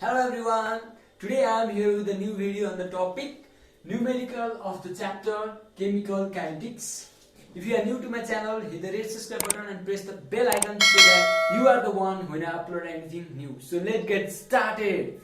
Hello everyone, today I am here with a new video on the topic numerical of the chapter chemical kinetics. If you are new to my channel, hit the red subscribe button and press the bell icon so that you are the one when I upload anything new. So let's get started.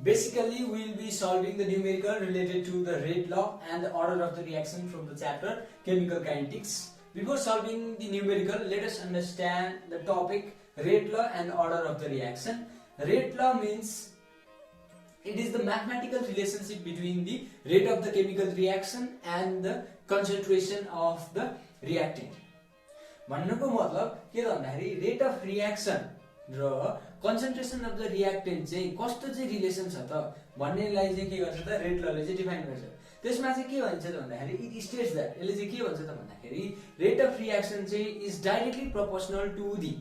Basically, we will be solving the numerical related to the rate law and the order of the reaction from the chapter chemical kinetics. Before solving the numerical, let us understand the topic rate law and order of the reaction. Rate law means it is the mathematical relationship between the rate of the chemical reaction and the concentration of the reactant. भन्नुको मतलब के त भन्दाखेरि rate of reaction र concentration of the reactant चाहिँ कस्तो चाहिँ relation छ त भन्नेलाई चाहिँ के गर्छ त रेट लले चाहिँ डिफाइन गर्छ। त्यसमा चाहिँ के भन्छ त भन्दाखेरि इट स्टेट्स दैट यसले चाहिँ के भन्छ त भन्दाखेरि रेट अफ रियाक्सन चाहिँ is directly proportional to the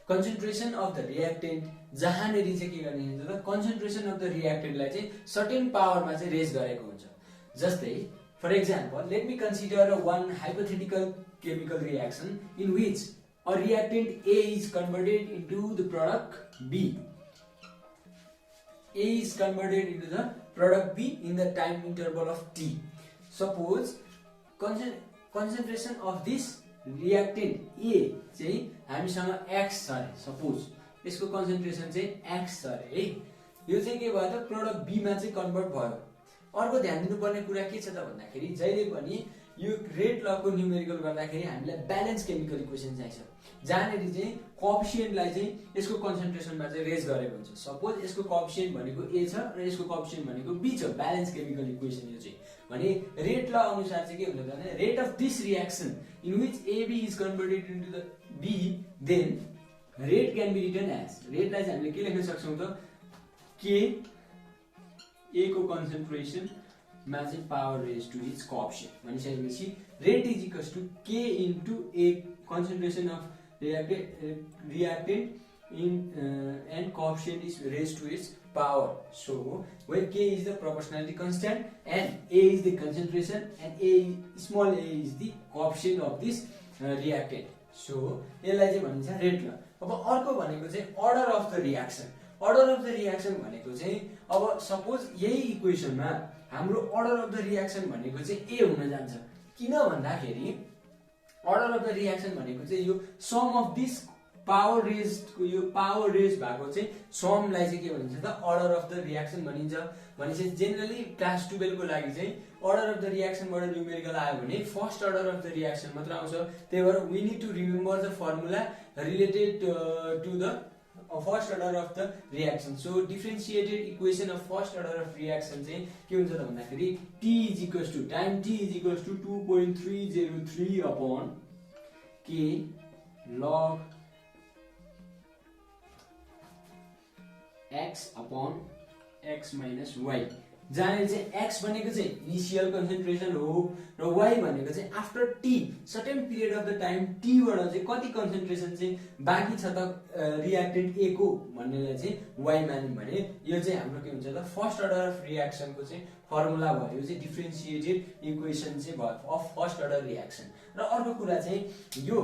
concentration of the reactant, जहाँनेरि चाहिँ के गर्ने हुन्छ त कन्सन्ट्रेसन अफ द रियाक्टेन्टलाई चाहिँ सर्टेन पावरमा चाहिँ रेज गरेको हुन्छ। जस्तै for example let me consider one hypothetical chemical reaction in which a reactant A is converted into the product B. A is converted into the product B in the time interval of T. Suppose concentration of this reactant A चाहिँ हामीसँग X छ अरे, suppose यसको concentration चाहिँ X छ अरे है। यो चाहिँ के भयो त प्रोडक्ट B मा चाहिँ कन्भर्ट भयो। अर्को ध्यान दिनुपर्ने कुरा के छ त भन्दाखेरि जहिले पनि यो रेट लको न्यूमेरिकल गर्दाखेरि हामीलाई ब्यालेन्स केमिकल इक्वेसन चाहिन्छ, जहाँनेरि चाहिँ कोएफिसिएन्टलाई चाहिँ यसको कन्सन्ट्रेसनमा चाहिँ रेज गरेको हुन्छ। सपोज यसको कोएफिसिएन्ट भनेको A छ र यसको कोएफिसिएन्ट भनेको B छ, ब्यालेन्स केमिकल इक्वेसन यो चाहिँ। भने रेट ल अनुसार चाहिँ के हुन्छ भने rate of this reaction in which AB is converted into the B, then rate can be written as, रेटलाई चाहिँ हामीले के लेख्न सक्छौं त K A को कन्सन्ट्रेसन मा चाहिँ power raise to its coefficient भनिसकेपछि rate is equals to K into A concentration of reactant in and coefficient is raised to its power. So where K is the proportionality constant and A is the concentration and small a is the coefficient of this reactant. So यसलाई चाहिँ भनिन्छ rate ल। अब अर्को भनेको चाहिँ order of the reaction. Order of the reaction भनेको चाहिँ अब सपोज यही इक्वेसनमा हाम्रो order of the reaction भनेको चाहिँ A हुन जान्छ। किन भन्दाखेरि order of the reaction भनेको चाहिँ यो sum of this power raise को यो पावर रेज भएको चाहिँ समलाई चाहिँ के भनिन्छ त order of the reaction भनिन्छ। भनेपछि जेनरली क्लास 12 को लागि चाहिँ order of the reaction बाट न्यूमेरिकल आयो भने first order of the reaction मात्र आउँछ। त्यही भएर we need to remember the formula related to the first order of the reaction. So differentiated equation of first order of reaction चाहिँ के हुन्छ त भन्दाखेरि T is equals to time T is equals to 2.303 upon K log X upon X minus Y, जहाँ चाहिँ X भनेको चाहिँ initial concentration हो र Y भनेको चाहिँ after T certain period of the time T बाट चाहिँ कति कन्सन्ट्रेसन चाहिँ बाँकी छ त रियाक्टेन्ट A को भन्नेलाई चाहिँ Y मान्यौं भने यो चाहिँ हाम्रो के हुन्छ त फर्स्ट अर्डर अफ रियाक्सन को चाहिँ फर्मुला भयो। यो चाहिँ डिफरेन्शिएटेड इक्वेसन चाहिँ भयो अफ फर्स्ट अर्डर रियाक्सन। र अर्को कुरा चाहिँ यो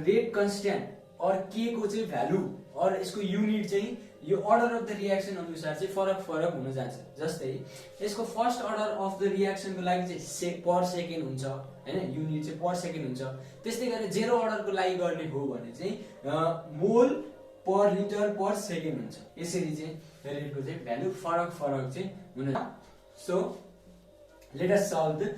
रेट कन्स्ट्यान्ट और K को चाहिँ भ्यालु और यसको युनिट चाहिँ यो अर्डर अफ द रियाक्सन अनुसार चाहिँ फरक हुन जान्छ। जस्तै यसको first order of the reaction को लागि चाहिँ पर सेकेन्ड हुन्छ हैन, युनिट चाहिँ पर सेकेन्ड हुन्छ। त्यस्तै गरी जेरो अर्डर को लागि गर्ने हो भने चाहिँ मोल पर लिटर पर सेकेन्ड हुन्छ। यसरी चाहिँ रेटको चाहिँ भ्यालु फरक चाहिँ हुन। So let us solve the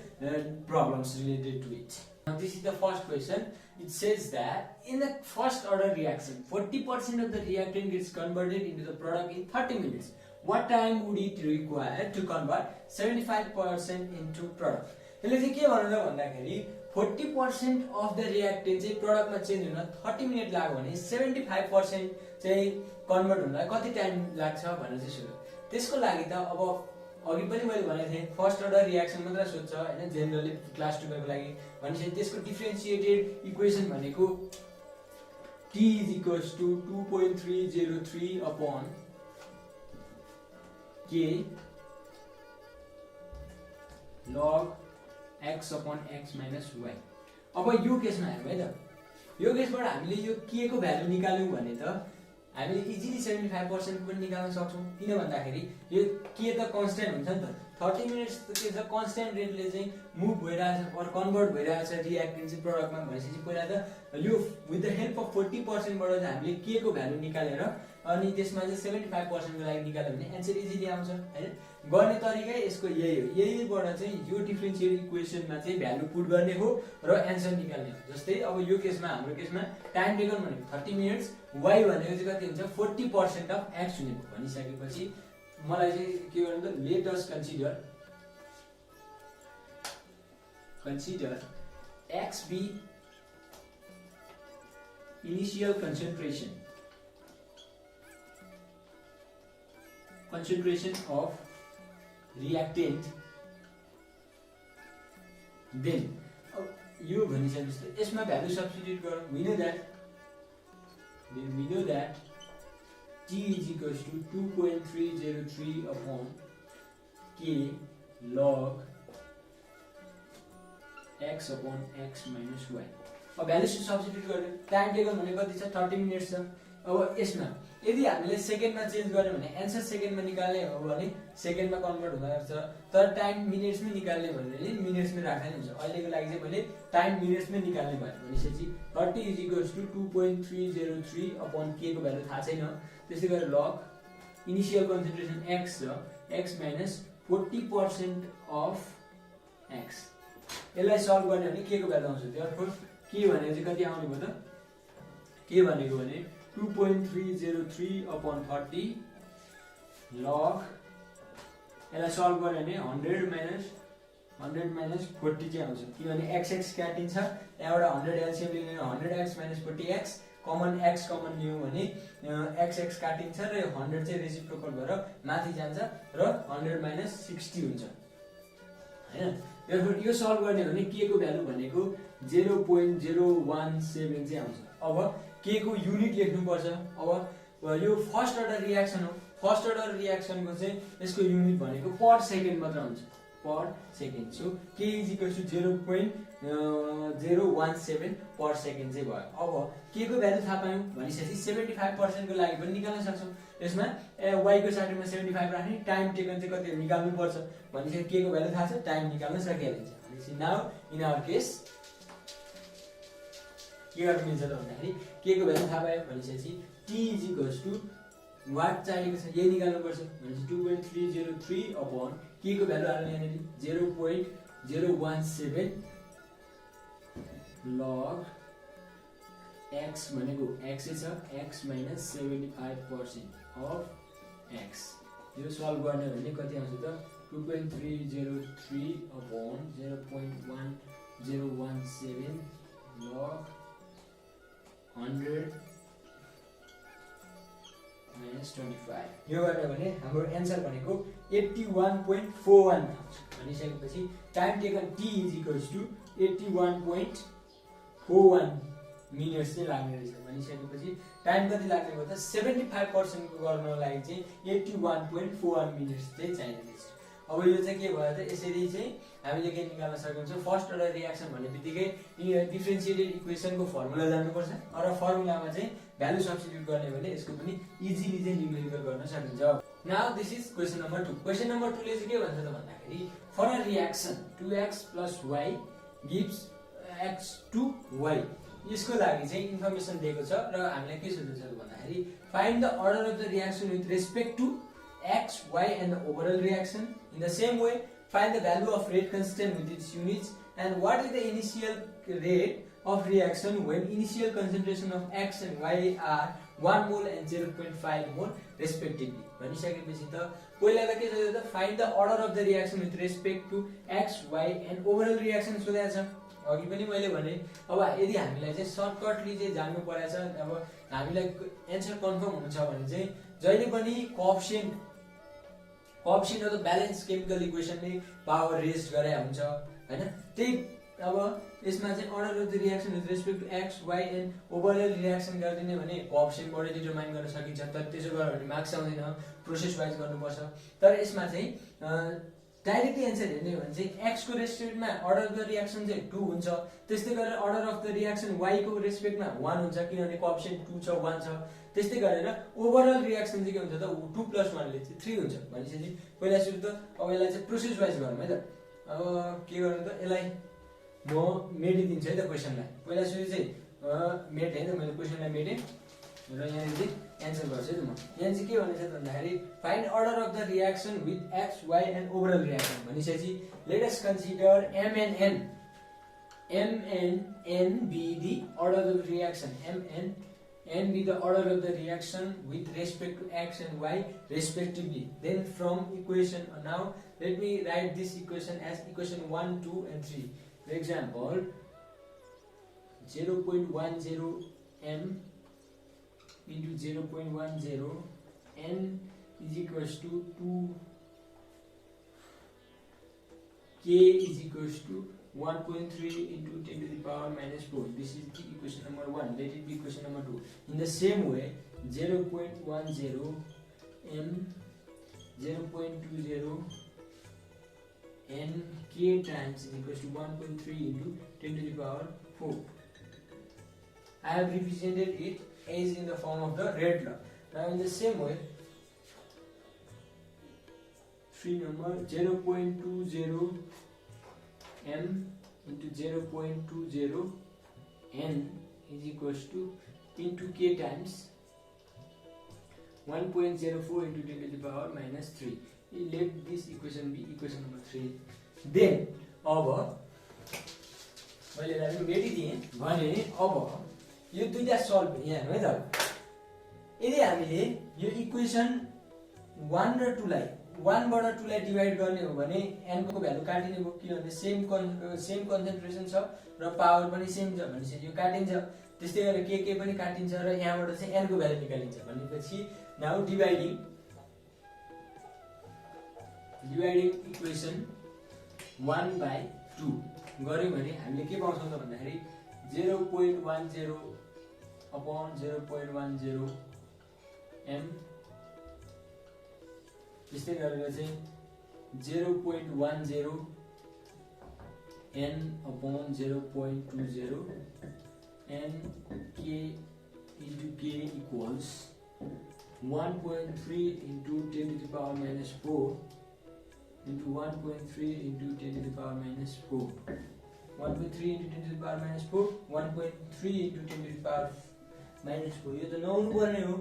problems related to it. This is the first question. It says that in the first order reaction 40% of the reactant gets converted into the product in 30 minutes. What time would it require to convert 75% into product? यसले चाहिँ के भन्नु त भन्दाखेरि 40% of the reactant चाहिँ product मा change हुन 30 minute लाग्यो भने 75% चाहिँ कन्भर्ट हुनलाई कति टाइम लाग्छ भनेर चाहिँ सोध्यो। त्यसको लागि त अब अघि पनि मैले भनेको थिएँ फर्स्ट अर्डर रियाक्सन मात्र सोध्छ हैन जेनरली क्लास 12 को लागि। भनेपछि त्यसको डिफरेन्शिएटेड इक्वेसन भनेको T is equals to 2.303 upon K log x upon x minus y। अब यो केसमा हेरौँ है त यो केसबाट हामीले यो के को भ्यालु निकाल्यौं भने त हामीले इजिली 75% पनि निकाल्न सक्छौं। किन भन्दाखेरि यो के त कन्स्ट्यान्ट हुन्छ नि त 30 मिनेट्स के छ कन्स्ट्यान्ट रेटले चाहिँ मुभ भइरहेछ अर कन्भर्ट भइरहेछ रिएक्टेन्ट चाहिँ प्रोडक्टमा भनेपछि पहिला त यो विथ द हेल्प अफ 40% बाट चाहिँ हामीले के को भ्यालु निकालेर अनि त्यसमा चाहिँ 75% को लागि निकाल्यो भने एन्सर इजिली आउँछ हैन। गर्ने तरिका यसको यही हो, यहीबाट चाहिँ यो डिफरेन्शियल इक्वेसनमा चाहिँ भ्यालु पुट गर्ने हो र एन्सर निकाल्ने हो। जस्तै अब यो केसमा हाम्रो केसमा टाइम टेकन भनेको 30 मिनेट्स, y भनेको चाहिँ कति हुन्छ 40% अफ x हुने भनिसकेपछि मलाई चाहिँ के गर्नु त let us consider x be initial concentration of reactant, then यो भनिसकेपछि यसमा भ्यालु सब्स्टिट्युट गरौँ। we know that t is equals to 2.303 upon k log x upon x minus y। अब भ्यालु सब्स्टिट्युट गर्यो, टाइम टेकन भने कति छ 30 minutes छ। अब यसमा यदि हामीले सेकेन्डमा चेन्ज गर्यो भने एन्सर सेकेन्डमा निकाल्ने हो भने सेकेन्डमा कन्भर्ट हुँदा रहेछ, तर टाइम मिनेट्समै निकाल्ने भने मिनेट्समै राख्दा नि हुन्छ। अहिलेको लागि चाहिँ मैले टाइम मिनेट्समै निकाल्ने भयो भनेपछि 30 is equals to 2.303 upon k को भ्यालु थाहा छैन, त्यसै गरी log इनिशियल कन्सन्ट्रेसन x छ x माइनस 40% अफ x। यसलाई सल्भ गर्ने भने के को भ्यालु आउँछ त्यसको k भनेको चाहिँ कति आउने भयो त k भनेको भने 2.303 upon 30 log यसलाई सल्भ गर्यो भने 100 minus 40 चाहिँ आउँछ। किनभने x काटिन्छ, यहाँबाट 100 एलसीएम लिने 100x minus 40x common x common लियौं भने x काटिन्छ र यो 100 चाहिँ रेसिप्रोकल भएर माथि जान्छ र 100 minus 60 हुन्छ हैन। यो सल्भ गर्ने भने k को भ्यालु भनेको 0.017 चाहिँ आउँछ। अब k को युनिट लेख्नु पर्छ। अब यो फर्स्ट अर्डर रिएक्सन हो, फर्स्ट अर्डर रिएक्सनको चाहिँ यसको युनिट भनेको पर सेकेन्ड मात्र हुन्छ, per second. So k is equals to 0.017 per second चाहिँ भयो। अब k को भ्यालु थाहा पायौं भनिसकेपछि 75% को लागि पनि निकाल्न सक्छौं। यसमा y को साइडमा 75 राख्ने, टाइम टेकन चाहिँ कति निकाल्नु पर्छ भनिसकेपछि k को भ्यालु थाहा छ, टाइम निकाल्न सकिहालिन्छ भनेपछि नाउ इन आवर केस के गर्न मिल्छ त भन्दाखेरि k को भ्यालु थाहा पायो भनेपछि t is equals to what चाहिएको छ यही निकाल्नु पर्छ भनेपछि 2.303 अपॉन k को भ्यालु हाल्नु यहाँनिर 0.017 log x भनेको x छ x minus 75% of x। यो सल्भ गर्ने भने कति आउँछ त 2.303 अपॉन 0.1017 log 100 minus 25। यो गर्ने भने हाम्रो एन्सर भनेको 81.41 आउँछ भनिसकेपछि time taken t is equals to 81.41 minutes चाहिँ लाग्ने रहेछ भनिसकेपछि टाइम कति लाग्ने भयो त 75% को गर्नलाई चाहिँ 81.41 मिनेट्स चाहिँ चाहिने रहेछ। अब यो चाहिँ के भयो त यसरी चाहिँ हामीले के निकाल्न सकिन्छ फर्स्ट अर्डर रिएक्सन भन्नेबित्तिकै डिफरेन्शिएटेड इक्वेसनको फर्मुला जान्नुपर्छ र फर्मुलामा चाहिँ भ्यालु सब्स्टिट्युट गर्ने भने यसको पनि इजिली चाहिँ न्युमेरिकल गर्न सकिन्छ। Now this is question number 2। Question number 2 ले चाहिँ के भन्छ त भन्दाखेरि for a reaction 2x + y gives x to y यसको लागि चाहिँ इन्फर्मेसन दिएको छ र हामीलाई के सोध्नु छ भन्दाखेरि find the order of the reaction with respect to x, y and the overall reaction. In the same way, find the value of rate constant with its units and what is the initial rate of reaction when initial concentration of x and y are 1 mole and 0.5 mole respectively. भनिसकेपछि त पहिला के सोध्यो त find the order of the reaction with respect to x, y and overall reaction सोधेको छ। अघि पनि मैले भने अब यदि हामीलाई चाहिँ सर्टकटली चाहिँ जान्नु परेछ, अब हामीलाई एन्सर कन्फर्म हुन्छ भने चाहिँ जहिले पनि coefficient of the balance chemical इक्वेसनले पावर रेज गरे हुन्छ हैन। त्यही अब यसमा चाहिँ order of the reaction with respect to x, y and overall reaction गरिदिने भने कोएफिसिएन्टबाट डिटरमाइन गर्न सकिन्छ। तर त्यसो गर्यो भने मार्क्स आउँदैन, प्रोसेस वाइज गर्नुपर्छ। तर यसमा चाहिँ डाइरेक्टली एन्सर हेर्ने हो भने चाहिँ x को रेस्पेक्टमा अर्डर अफ द रियाक्सन चाहिँ 2 हुन्छ, त्यस्तै गरेर order of the reaction y को रेस्पेक्टमा 1 हुन्छ किनभने कोएफिसिएन्ट 2 छ 1 छ, त्यस्तै गरेर ओभरअल रियाक्सन चाहिँ के हुन्छ त 2 + 1 ले चाहिँ 3 हुन्छ। भनेपछि पहिला सुरु त अब यसलाई चाहिँ प्रोसेस वाइज गरौँ है त। अब के गर्नु त, यसलाई म मेटिदिन्छु है त क्वेसनलाई। पहिला सुरु चाहिँ मेट है त, मैले क्वेसनलाई मेटेँ र यहाँ चाहिँ एन्सर गर्छु है त म। यहाँ चाहिँ के भनेछ त भन्दाखेरि find order of the reaction with x y and overall reaction भनेपछि let us consider m and n be the order of the reaction, m and n be the order of the reaction with respect to x and y respectively. Then from equation, now let me write this equation as equation 1, 2 and 3. For example, 0.10 m into 0.10 n is equals to 2 k is equals to 1.3 into 10 to the power minus 4. This is the equation number 1. Let it be equation number 2. In the same way, 0.10 m 0.20 n k times is equals to 1.3 into 10 to the power 4. I have represented it as in the form of the red law. Now in the same way, 3 number 0.20 m into 0.20 n is equals to into k times 1.04 into 10 to the power minus 3. Let this equation be equation number 3. Then अब मैले यसलाई मेटिदिएँ भने अब यो दुईटा solve यहाँ हेर्नु है त। यदि हामीले यो इक्वेसन 1 र 2 लाई 1 बाट 2 लाई डिवाइड गर्ने हो भने n को भ्यालु काटिने भयो किनभने सेम कन्सन्ट्रेसन छ र पावर पनि सेम छ भनेपछि यो काटिन्छ। त्यस्तै गरेर के पनि काटिन्छ र यहाँबाट चाहिँ n को भ्यालु निकालिन्छ भनेपछि नाउ डिवाइडिङ इक्वेसन 1/2 गर्यौं भने हामीले के पाउँछौं त भन्दाखेरि 0.10 upon 0.10 m त्यस्तै गरेर चाहिँ 0.10 n upon 0.20 n k into k equals 1.3 into 10 to the power minus 4 into 1.3 into 10 to the power minus 4. 1.3 into 10 to the power minus 4, 1.3 into 10 to the power minus 4. यो त नहुनु पर्ने हो।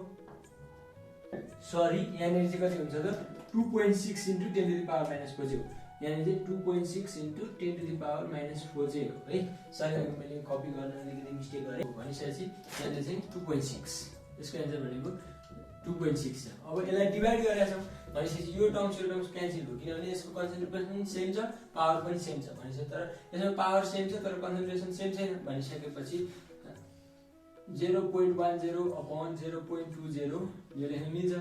सरी, यहाँनिर चाहिँ कति हुन्छ त 2.6 into 10 to the power minus 4 चाहिँ हो। यहाँनिर चाहिँ 2.6 into 10 to the power minus 4 चाहिँ हो है। सरी, मैले कपी गर्न अलिकति मिस्टेक गरेँ भनिसकेपछि यहाँनिर चाहिँ 2.6 यसको एन्सर भनेको 2.6 छ। अब यसलाई डिवाइड गरेका छौं भनेपछि यो टर्म्स क्यान्सल भयो किनभने यसको कन्सन्ट्रेसन सेम छ पावर पनि सेम छ भनेपछि तर यसमा पावर सेम छ तर कन्सन्ट्रेसन सेम छैन भनिसकेपछि 0.10 upon 0.20 यो लेख्न मिल्छ।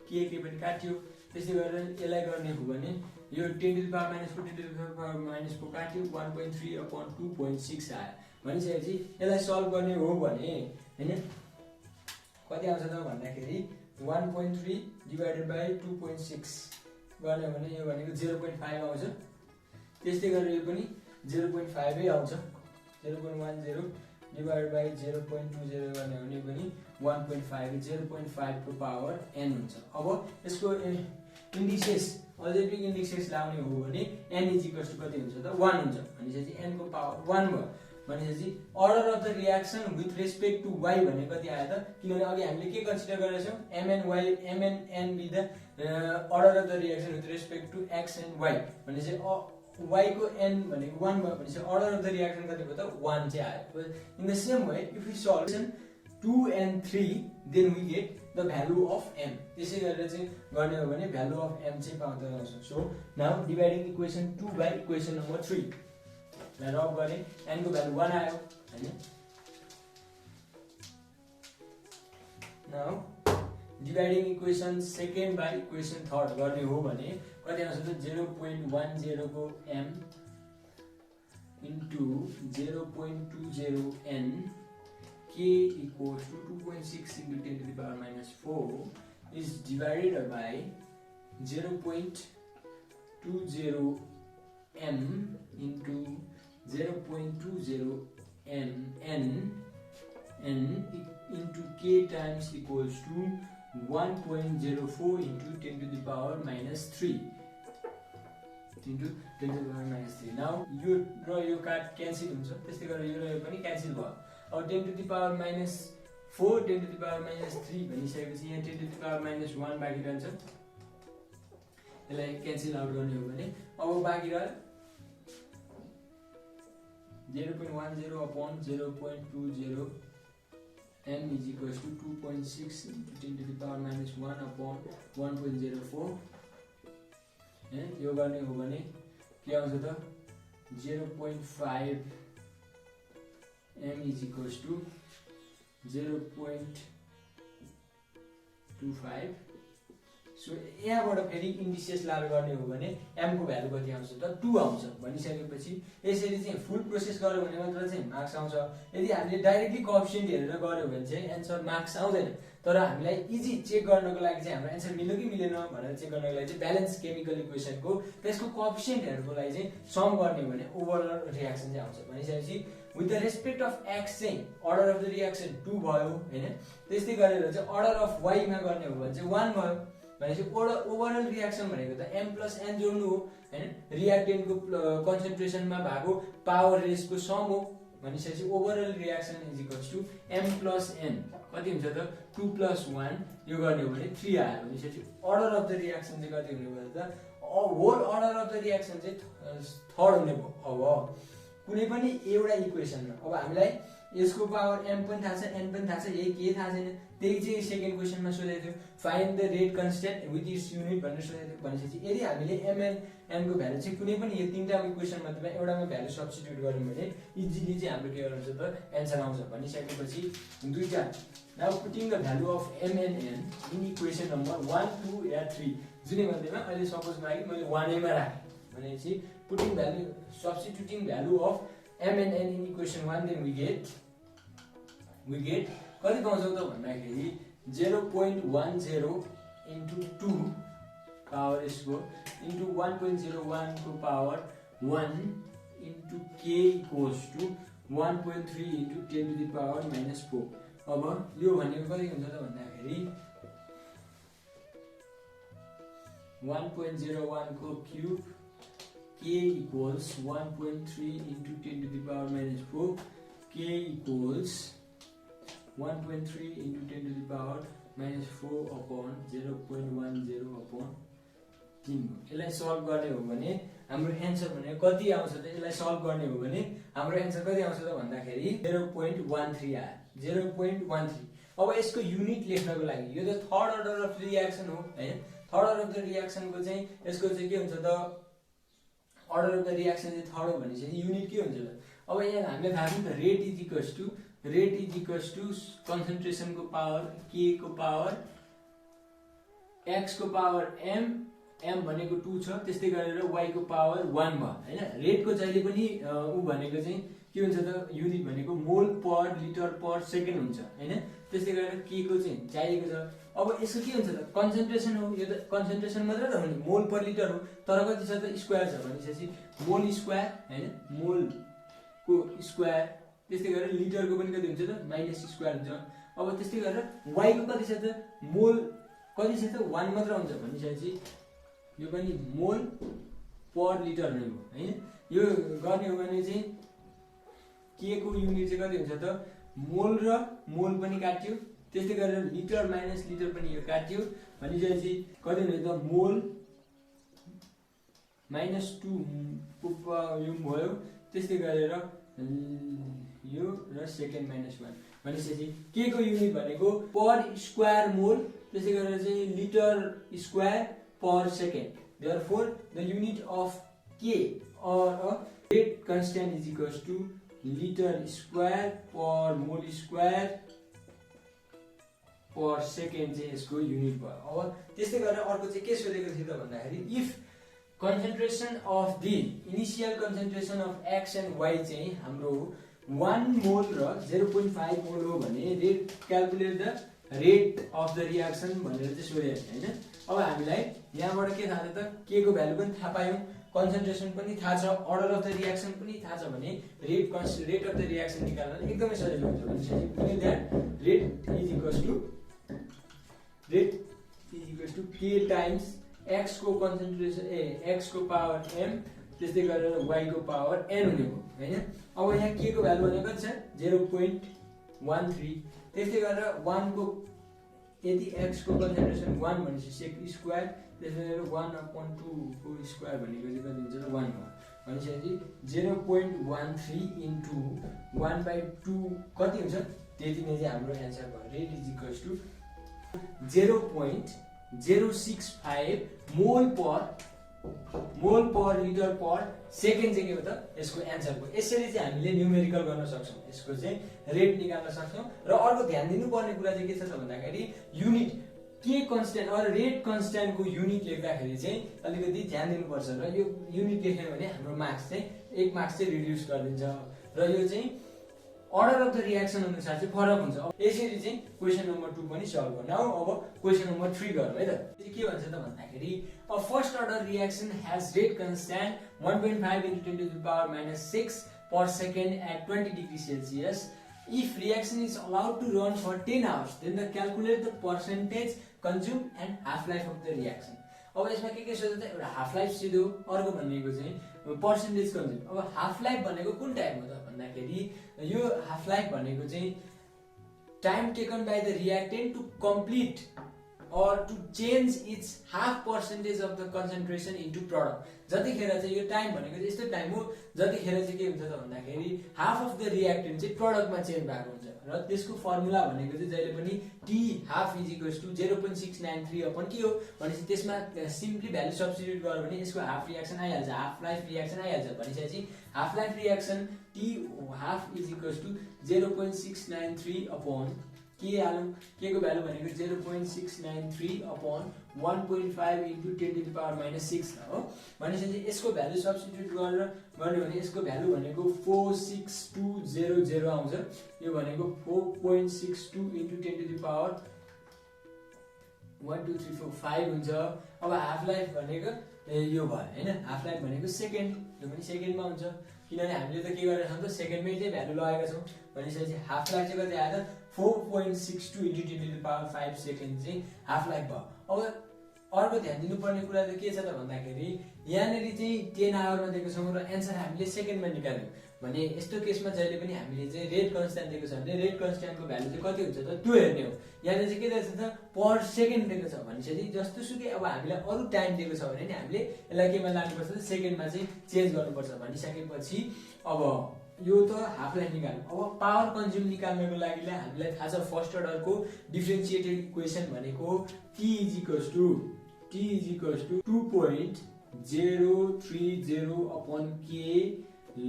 के पनि काट्यो। त्यसै गरेर यसलाई गर्ने हो भने यो 10 to the power minus 4 10 to the power minus 4 काट्यो 1.3 upon 2.6 आयो भनिसकेपछि यसलाई सल्भ गर्ने हो भने हैन कति आउँछ त भन्दाखेरि 1.3 divided by 2.6 गर्ने हो भने यो भनेको 0.5 आउँछ। त्यस्तै गरेर यो पनि 0.5 नै आउँछ। 0.10 divided by 0.20 गर्ने हो भने पनि 1.5 0.5 को पावर n हुन्छ। अब यसको इन्डिसेस अल्जेब्रिक इन्डिसेस लाउने हो भने n इज इक्वल्स टु कति हुन्छ त 1 हुन्छ भनेपछि n को पावर 1 भयो भनेपछि order of the reaction with respect to y भने कति आयो त किनभने अघि हामीले के कन्सिडर गरेका छौं m and n be the order of the reaction with respect to x and y भनेपछि y को n भनेको 1 भयो भनेपछि अर्डर अफ द रियाक्सन कति भयो त 1 चाहिँ आयो। In the same way if we solve 2 and 3 then we get the value of m। त्यसै गरेर चाहिँ गर्ने हो भने भ्यालु अफ m चाहिँ पाउँदा आउँछ। So now dividing equation 2 by equation number 3 लाई रब गरे n को भ्यालु 1 आयो हैन। Now dividing equation second by equation third गर्ने हो भने कति आउँछ त 0.10 को m into 0.20 n k equals to 2.6 into 10 to the power minus 4 is divided by 0.20 m into 0.20 n into k times equals to 1.04 into 10 to the power minus 3 into 10 to the power minus 3. Now यो र यो काट cancel हुन्छ, त्यसले गर्दा यो र यो पनि क्यान्सल भयो. अब 10 to the power minus 4 10 to the power minus 3 भनिसकेपछि यहाँ 10 to the power minus 1 बाँकी रहन्छ. यसलाई क्यान्सल आउट गर्ने हो भने अब बाँकी रह्यो 0.10 upon 0.20 m is equals to 2.6 into 10 to the power minus 1 upon 1.04. यो गर्ने हो भने के आउँछ त 0.5 m is equals to 0.25. So यहाँबाट फेरि इन्डिसेस लागु गर्ने हो भने m को भ्यालु कति आउँछ त 2 आउँछ भनिसकेपछि यसरी चाहिँ फुल प्रोसेस गर्यो भने मात्र चाहिँ मार्क्स आउँछ. यदि हामीले डाइरेक्टली कोएफिसिएन्ट हेरेर गर्यो भने चाहिँ एन्सर मार्क्स आउँदैन. तर हामीलाई इजी चेक गर्नको लागि चाहिँ हाम्रो एन्सर मिल्यो कि मिलेन भनेर चेक गर्नको लागि चाहिँ ब्यालेन्स केमिकल इक्वेसनको त्यसको कोएफिसिएन्टहरुको लागि चाहिँ सम गर्ने हो भने ओभरअल रिएक्सन चाहिँ आउँछ भनिसकेपछि with the respect of x चाहिँ order of the reaction 2 भयो हैन. त्यस्तै गरेर चाहिँ order of y मा गर्ने हो भने चाहिँ 1 भयो भनेपछि ओभरअल रिएक्सन भनेको त m + n जोड्नु हो हैन. रिएक्टेन्टको कन्सन्ट्रेसनमा भएको पावर रेसको सम हो भनिसकेपछि overall reaction is equals to m + n कति हुन्छ त 2 + 1 यो गर्ने हो भने 3 आयो भनिसकेपछि अर्डर अफ द रिएक्सन चाहिँ कति हुने भयो त whole order of the reaction चाहिँ थर्ड हुने भयो. अब कुनै पनि एउटा इक्वेसनमा अब हामीलाई यसको पावर m पनि थाहा छ n पनि थाहा छ यही के थाहा छैन. त्यही चाहिँ सेकेन्ड क्वेशनमा सोधेको थियो find the rate constant with its unit भनेर सोधेको थियो. भनेपछि यदि हामीले m n n को भ्यालु चाहिँ कुनै पनि यो तीनटा इक्वेसन मध्येमा एउटामा भ्यालु सब्स्टिट्युट गर्यौं भने इजिली चाहिँ हाम्रो के गर्नुहुन्छ त एन्सर आउँछ भनिसकेपछि दुईटा now putting the value of m n n in equation number 1 2 या 3 जुनै मध्येमा अहिले सपोज लागि मैले 1 मा राखे भनेपछि putting value substituting value of m n n in equation 1 then we get कति पाउँछौ त भन्दाखेरि 0.10 into 2 power यसको into 1.01 को power 1 into k equals to 1.3 into 10 to the power minus 4. अब यो भनेको कति हुन्छ त भन्दाखेरि 1.01 को cube k equals 1.3 into 10 to the power minus 4 k equals 1.3 into 10 to the power minus 4 upon 0.10 upon 3. यसलाई सल्भ गर्ने हो भने हाम्रो एन्सर भनेको कति आउँछ त यसलाई सल्भ गर्ने हो भने हाम्रो एन्सर कति आउँछ त भन्दाखेरि 0.13 आयो 0.13. अब यसको युनिट लेख्नको लागि यो त थर्ड अर्डर अफ रिएक्सन हो हैन. थर्ड अर्डर अफ द रिएक्सनको चाहिँ यसको चाहिँ के हुन्छ त अर्डर अफ द रिएक्सन चाहिँ थर्ड हो भनेपछि युनिट के हुन्छ त अब यहाँ हामीले थाहा छ नि त rate is equals to concentration को पावर k को पावर x को पावर m भनेको 2 छ त्यस्तै गरेर y को पावर 1 भयो हैन. रेट को जहिले पनि उ भनेको चाहिँ के हुन्छ त युनिट भनेको मोल पर लिटर पर सेकेन्ड हुन्छ हैन. त्यस्तै गरेर k को चाहिँ चाहिएको छ. अब यसको के हुन्छ त कन्सन्ट्रेसन हो यो त कन्सन्ट्रेसन मात्र त हो नि मोल पर लिटर हो तर कति छ त स्क्वायर छ भनेपछि मोल स्क्वायर हैन मोल को स्क्वायर त्यस्तै गरेर लिटर को पनि कति हुन्छ त माइनस स्क्वायर हुन्छ. अब त्यस्तै गरेर y को कति छ त मोल कति छ त 1 मात्र हुन्छ भनिसकेपछि यो पनि मोल पर लिटर नै हो हैन. यो गर्ने हो भने चाहिँ k को युनिट चाहिँ कति हुन्छ त मोल र मोल पनि काट्यो त्यस्तै गरेर लिटर माइनस लिटर पनि यो काट्यो भनिसकेपछि कति हुन्छ त मोल -2 को यो भयो त्यस्तै गरेर यो र सेकेन्ड -1 भनेपछि k को युनिट भनेको पर स्क्वायर मोल त्यसै गरेर चाहिँ litre square per second. Therefore the unit of k or a rate constant is equals to liter square per mole square per second चाहिँ यसको युनिट भयो. अब त्यस्तै गरेर अर्को चाहिँ के सोधेको थियो त भन्दाखेरि if concentration of the initial concentration of x and y चाहिँ हाम्रो 1 मोल र 0.5 मोल हो भने rate calculate the rate of the reaction भनेर चाहिँ सोधेको थियो हैन। अब हामीलाई यहाँबाट के थाहा छ त, के को भ्यालु पनि थाहा पायौं, कन्सन्ट्रेसन पनि थाहा छ, अर्डर अफ द रियाक्सन पनि थाहा छ भने रेट अफ द रियाक्सन निकाल्न एकदमै सजिलो हुन्छ। भनेपछि that rate is equals to k times x को कन्सन्ट्रेसन x को पावर m त्यस्तै गरेर y को पावर n हुने भयो हैन। अब यहाँ k को भ्यालु भनेको छ 0.13, त्यस्तै गरेर 1 को यदि x को कन्सन्ट्रेसन 1 भनेपछि सेक स्क्वायर, त्यसै गरेर 1/2 को स्क्वायर भनेको चाहिँ कति हुन्छ त 1 हो। भनेपछि 0.13 इन्टु 1/2 कति हुन्छ, त्यति नै चाहिँ हाम्रो एन्सर भयो। रेट इज इक्वल्स टु 0.065 मोल पर लिटर पर सेकेन्ड चाहिँ के हो त यसको एन्सर हो। यसरी चाहिँ हामीले न्युमेरिकल गर्न सक्छौं, यसको चाहिँ रेट निकाल्न सक्छौं। र अर्को ध्यान दिनुपर्ने कुरा चाहिँ के छ त भन्दाखेरि युनिट के कन्स्ट्यान्ट अर रेट कन्स्ट्यान्टको युनिट लेख्दाखेरि चाहिँ अलिकति ध्यान दिनुपर्छ। र यो युनिट लेख्यो भने हाम्रो मार्क्स चाहिँ 1 मार्क्स चाहिँ रिड्युस गरिदिन्छ र यो चाहिँ अर्डर अफ द रियाक्सन अनुसार चाहिँ फरक हुन्छ। यसरी चाहिँ क्वेशन नम्बर 2 पनि सल्भ गर्नु। अब क्वेशन नम्बर 3 गरौँ है त। के भन्छ त भन्दाखेरि a first order reaction has rate constant 1.5 × 10⁻⁻6 per second at 20 degrees Celsius. If reaction is allowed to run for 10 hours, then the calculate the percentage consumed and half life of the reaction. अब यसमा के सोध्छ त, एउटा half life सिधो, अर्को भनेको चाहिँ पर्सेन्टेज कन्ज्युम। अब हाफ लाइफ भनेको कुन टाइम हो त भन्दाखेरि यो हाफ लाइफ भनेको चाहिँ time taken by the reactant to complete or to change its half percentage of the concentration into product. जतिखेर चाहिँ यो टाइम भनेको चाहिँ यस्तो टाइम हो जतिखेर चाहिँ के हुन्छ त भन्दाखेरि हाफ अफ द रिएक्टेन्ट चाहिँ प्रोडक्टमा चेन्ज भएको हुन्छ। र त्यसको फर्मुला भनेको चाहिँ जहिले पनि t half is equals to 0.693 upon के हो भनेपछि त्यसमा सिम्पली भ्यालु सब्स्टिट्युट गर्यो भने यसको हाफ रिएक्सन आइहाल्छ, हाफ लाइफ रिएक्सन आइहाल्छ। भनेपछि half life reaction t half is equals to 0.693 upon के हालौं, के को भ्यालु भनेको 0.693 अपन 1.5 × 10⁻⁻6 हो। भनेपछि यसको भ्यालु सब्स्टिट्युट गरेर गर्ने भने यसको भ्यालु भनेको 46200 आउँछ। यो भनेको 4.62 × 10⁻1 2 3 4 5 हुन्छ। अब हाफ लाइफ भनेको यो भयो हैन। हाफ लाइफ भनेको सेकेन्ड, यो पनि सेकेन्डमा हुन्छ किनभने हामीले त के गरेका छौं त सेकेन्डमै चाहिँ भ्यालु लगाएका छौं। भनेपछि हाफ लाइफ चाहिँ कति आयो त 4.62 × 10⁻5 सेकेन्ड चाहिँ हाफ लाइफ भयो। अब अर्को ध्यान दिनुपर्ने कुरा चाहिँ के छ त भन्दाखेरि यहाँनेरि चाहिँ 10 आवरमा दिएको छौं र एन्सर हामीले सेकेन्डमा निकाल्यौं भने यस्तो केसमा जहिले पनि हामीले चाहिँ रेट कन्स्ट्यान्ट दिएको छ भने रेट कन्स्ट्यान्टको भ्यालु चाहिँ कति हुन्छ त त्यो हेर्ने हो। यहाँ चाहिँ के दिएको छ त पर सेकेन्ड दिएको छ भनेपछि जस्तो सुकै अब हामीले अरु टाइम दिएको छ भने नि हामीले यसलाई केमा लानुपर्छ त सेकेन्डमा चाहिँ चेन्ज गर्नुपर्छ। भनिसकेपछि अब यो त हाफ लाइफ निकाल्नु। अब पावर कन्ज्युम निकाल्नको लागि हामीलाई थाहा छ फर्स्ट अर्डरको डिफरेन्शिएटेड इक्वेसन भनेको t = 2.030 upon k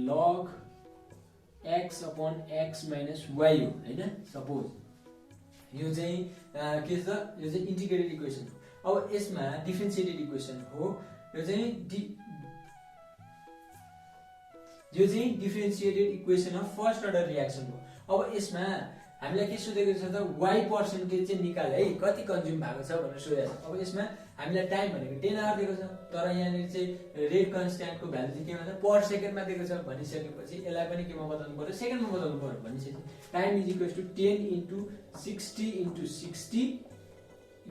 log x upon x minus y हो हैन। सपोज यो चाहिँ के छ, यो चाहिँ इन्टिग्रेटेड इक्वेसन हो। अब यसमा डिफरेन्शिएटेड इक्वेसन हो, यो चाहिँ differentiated equation of first order reaction हो। अब यसमा हामीलाई के सोधेको छ त y पर्सेन्टेज चाहिँ निकाल है, कति कन्ज्युम भएको छ भनेर सोधेको छ। अब यसमा हामीलाई टाइम भनेको 10 आवर दिएको छ तर यहाँनिर चाहिँ रेट कन्स्ट्यान्टको भ्यालु चाहिँ केमा छ पर सेकेन्डमा दिएको छ। भनिसकेपछि यसलाई पनि केमा बदल्नु पर्यो सेकेन्डमा बदल्नु पर्यो। भनेपछि time is equals to 10 × 60 × 60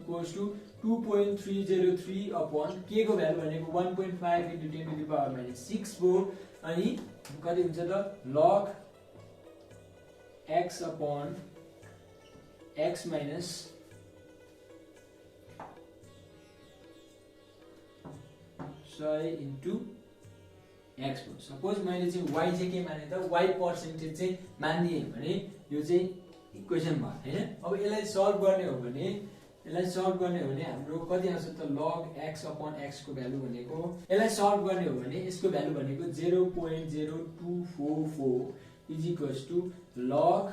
equals to 2.303 upon k को भ्यालु भनेको 1.5 × 10⁻⁻6 हो। अनि कति हुन्छ त log x upon x minus y into x हो। सपोज मैले चाहिँ y चाहिँ के माने त y पर्सेन्टेज चाहिँ मानिदिए भने यो चाहिँ इक्वेसन भयो हैन। अब यसलाई सल्भ गर्ने हो भने हाम्रो कति आउँछ त log x अपन x को भ्यालु भनेको यसलाई सल्भ गर्ने हो भने यसको भ्यालु भनेको 0.0244 is equals to log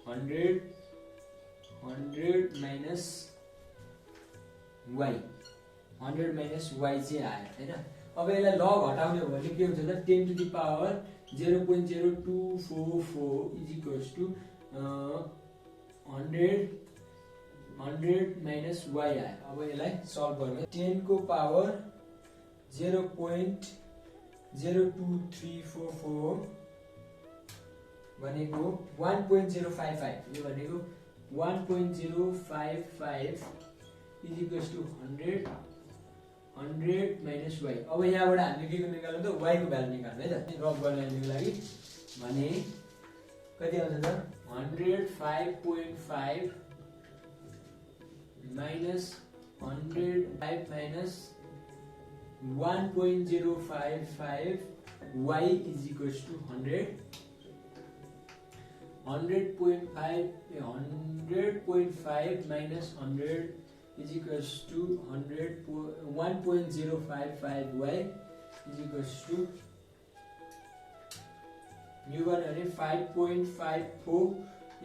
100 minus y 100 minus y चाहिँ आयो हैन। अब यसलाई लग हटाउने हो भने के हुन्छ त 10⁻0.0244 is equals to 100 minus y आयो। अब यसलाई सल्भ गर्ने 10 को पावर 0.02344 भनेको 1.055, यो भनेको 1.055 is equals to 100 minus y। अब यहाँबाट हामीले के को निकाल्नु त y को भ्यालु निकाल्नु है त। रफ गर्नको लागि भने कति आउँछ त 105.5 minus 105 minus 1.055 y is equals to 100 100.5 minus 100 is equals to 1.055 y is equals to new one 5.54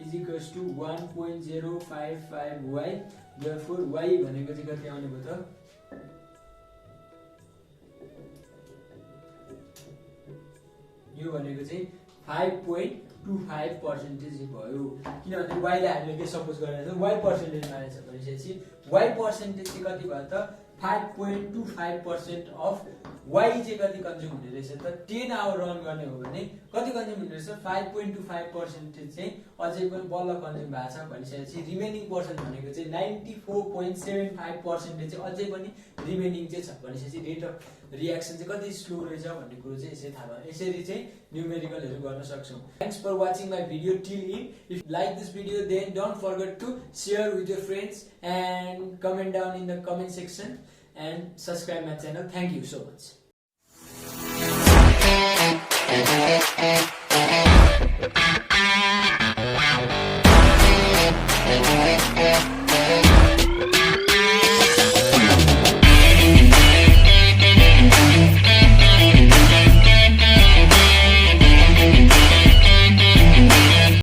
is equals to 1.055 y। therefore y भनेको चाहिँ कति आउने भयो त यो भनेको चाहिँ 5.25% भयो। किनभने y लाई हामीले के सपोज गरेर y पर्सेन्टेज मानेछ भनेपछि y पर्सेन्टेज चाहिँ कति भयो त 5.25% अफ y चाहिँ कति कन्ज्युम हुने रहेछ त 10 आवर रन गर्ने हो भने कति कन्ज्युम हुने रहेछ 5.25% चाहिँ अझै पनि बल्ल कन्ज्युम भएको छ भनिसकेपछि रिमेनिङ पर्सेन्ट भनेको चाहिँ 94.75% चाहिँ अझै पनि रिमेनिङ चाहिँ छ भनेपछि रेट अफ रिएक्सन चाहिँ कति स्लो रहेछ भन्ने कुरो चाहिँ यसै थाहा भयो। यसरी चाहिँ न्यूमेरिकलहरु गर्न सक्छौं। Thanks for watching my video till in. If like this video then don't forget to share with your friends and comment down in the comment section and subscribe my channel. Thank you so much.